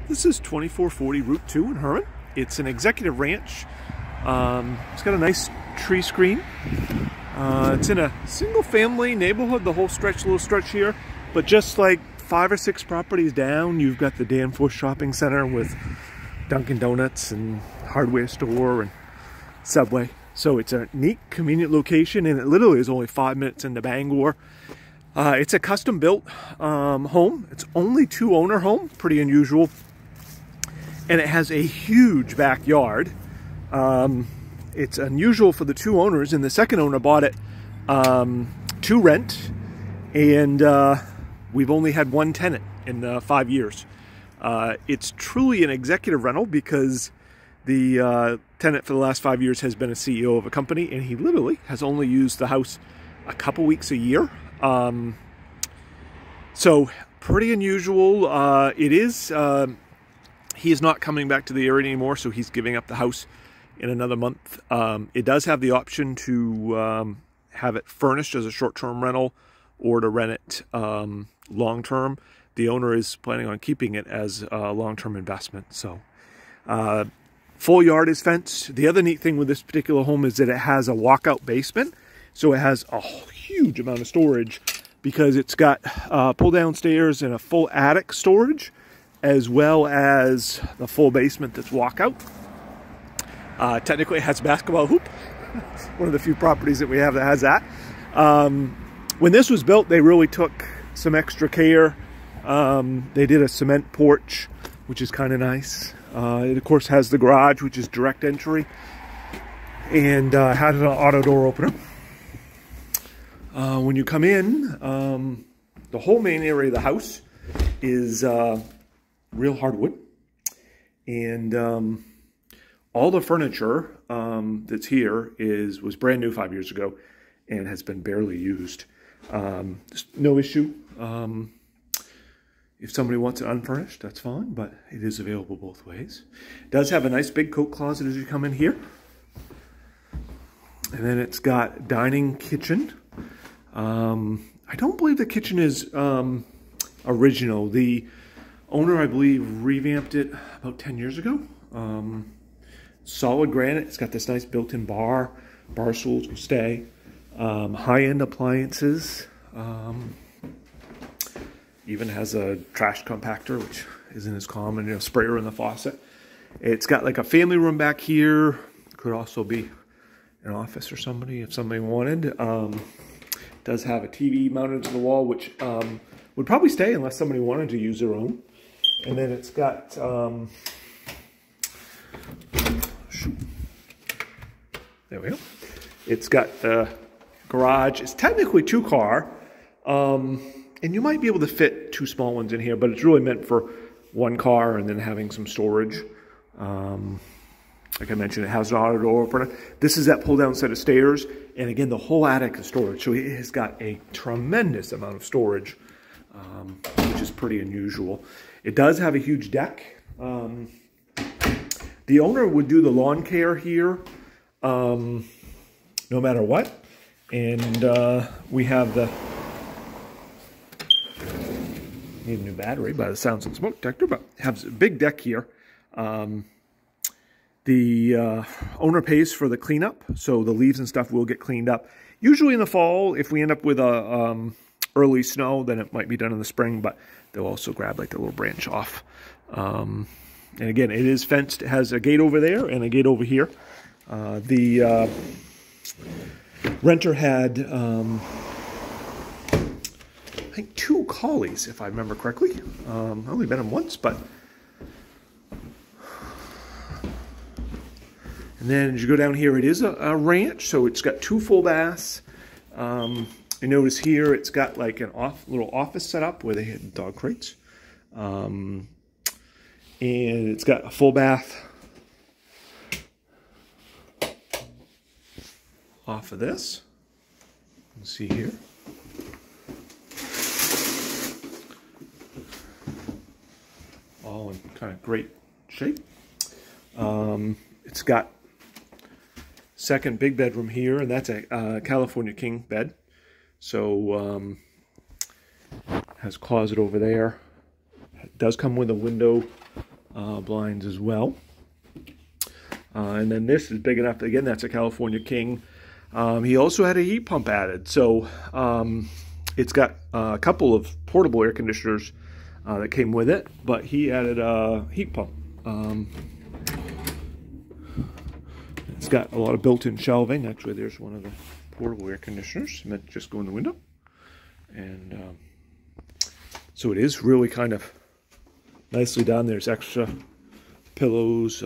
This is 2440 Route 2 in Herman. It's an executive ranch. It's got a nice tree screen. It's in a single family neighborhood, the whole little stretch here. But just like 5 or 6 properties down, you've got the Danforth Shopping Center with Dunkin' Donuts and hardware store and Subway. So it's a neat, convenient location, and it literally is only 5 minutes into Bangor. It's a custom built home. It's only 2-owner home, pretty unusual. And it has a huge backyard. It's unusual for the 2 owners, and the second owner bought it to rent, and we've only had 1 tenant in 5 years. It's truly an executive rental because the tenant for the last 5 years has been a CEO of a company, and he literally has only used the house a couple weeks a year. So pretty unusual. It is. He is not coming back to the area anymore, so he's giving up the house in another month. It does have the option to have it furnished as a short-term rental or to rent it long-term. The owner is planning on keeping it as a long-term investment. So full yard is fenced. The other neat thing with this particular home is that it has a walkout basement. So it has a huge amount of storage because it's got pull-down stairs and a full attic storage, as well as the full basement that's walkout. Technically it has a basketball hoop. One of the few properties that we have that has that. When this was built, they really took some extra care. They did a cement porch, which is kind of nice. It of course has the garage, which is direct entry, and has an auto door opener. When you come in, the whole main area of the house is real hardwood, and all the furniture that's here was brand new 5 years ago and has been barely used. No issue. If somebody wants it unfurnished, that's fine, but it is available both ways. It does have a nice big coat closet as you come in here. And then it's got dining kitchen. I don't believe the kitchen is original. The owner, I believe, revamped it about 10 years ago. Solid granite. It's got this nice built-in bar stools will stay. High-end appliances. Even has a trash compactor, which isn't as common, a sprayer in the faucet. It's got like a family room back here. Could also be an office or somebody if somebody wanted. Does have a TV mounted to the wall, which would probably stay unless somebody wanted to use their own. And then it's got, there we go. It's got the garage. It's technically 2-car, and you might be able to fit 2 small ones in here, but it's really meant for 1 car and then having some storage. Like I mentioned, it has an auto door opener. This is that pull-down set of stairs, and again, the whole attic is storage. So it has got a tremendous amount of storage, which is pretty unusual. It does have a huge deck. The owner would do the lawn care here, no matter what. And we have need a new battery by the sounds of the smoke detector, but has a big deck here. The owner pays for the cleanup, so the leaves and stuff will get cleaned up. Usually in the fall, if we end up with a early snow, then it might be done in the spring, but they'll also grab like a little branch off. And again, it is fenced. It has a gate over there and a gate over here. The renter had, I think, 2 collies, if I remember correctly. I've only met them once, but... And then as you go down here, it is a ranch, so it's got 2 full baths. You notice here it's got like an little office set up where they had dog crates. And it's got a full bath off of this. You can see here. All in kind of great shape. It's got second big bedroom here, and that's a California King bed. So has a closet over there. It does come with a window blinds as well. And then this is big enough. Again, that's a California King. He also had a heat pump added. So it's got a couple of portable air conditioners that came with it, but he added a heat pump. It's got a lot of built-in shelving. Actually, there's one of the portable air conditioners meant to just go in the window. And so it is really kind of nicely done. There's extra pillows.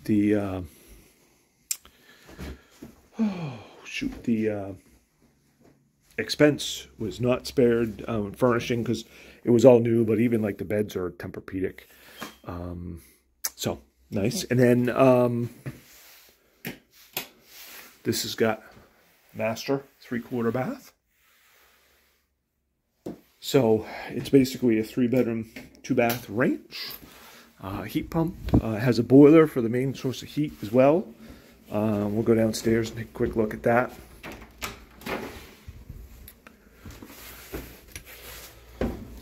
The expense was not spared in furnishing because it was all new, but even like the beds are Tempur-Pedic. So nice. And then this has got master 3/4 bath. So it's basically a 3-bedroom, 2-bath ranch. Heat pump, has a boiler for the main source of heat as well. We'll go downstairs and take a quick look at that.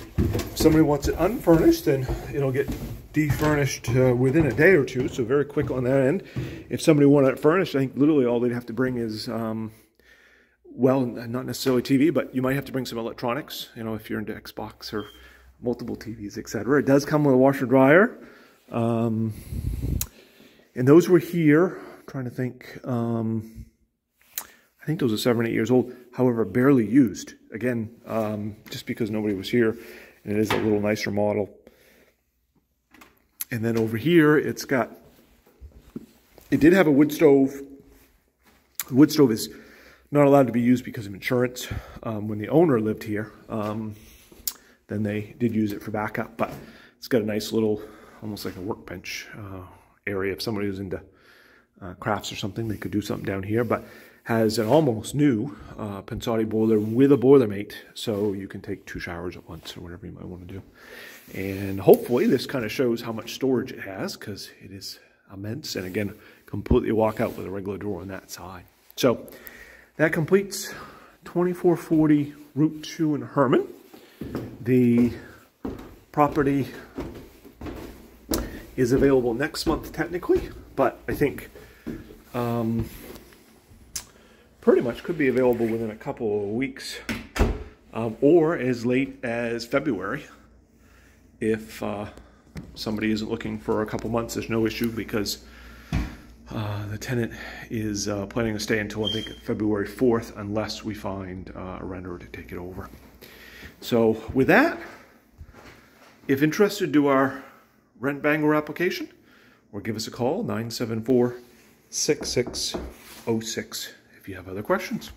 If somebody wants it unfurnished, then it'll get defurnished within a day or two, so very quick on that end. If somebody wanted it furnished, I think literally all they'd have to bring is, well, not necessarily TV, but you might have to bring some electronics, you know, if you're into Xbox or multiple TVs, etc. It does come with a washer dryer. And those were here. I'm trying to think. I think those are 7 or 8 years old. However, barely used. Again, just because nobody was here. And it is a little nicer model. And then over here, it did have a wood stove. The wood stove is not allowed to be used because of insurance. When the owner lived here, then they did use it for backup, but it's got a nice little, almost like a workbench area. If somebody was into crafts or something, they could do something down here, but has an almost new Pensati boiler with a Boilermate, so you can take 2 showers at once or whatever you might want to do. And hopefully this kind of shows how much storage it has, because it is immense. And again, completely walk out with a regular door on that side. So that completes 2440 Route 2 in Herman. The property is available next month technically, but I think pretty much could be available within a couple of weeks, or as late as February. If somebody isn't looking for a couple months, there's no issue, because the tenant is planning to stay until I think February 4th, unless we find a renter to take it over. So with that, if interested, do our Rent Bangor application, or give us a call, 974-6606, if you have other questions.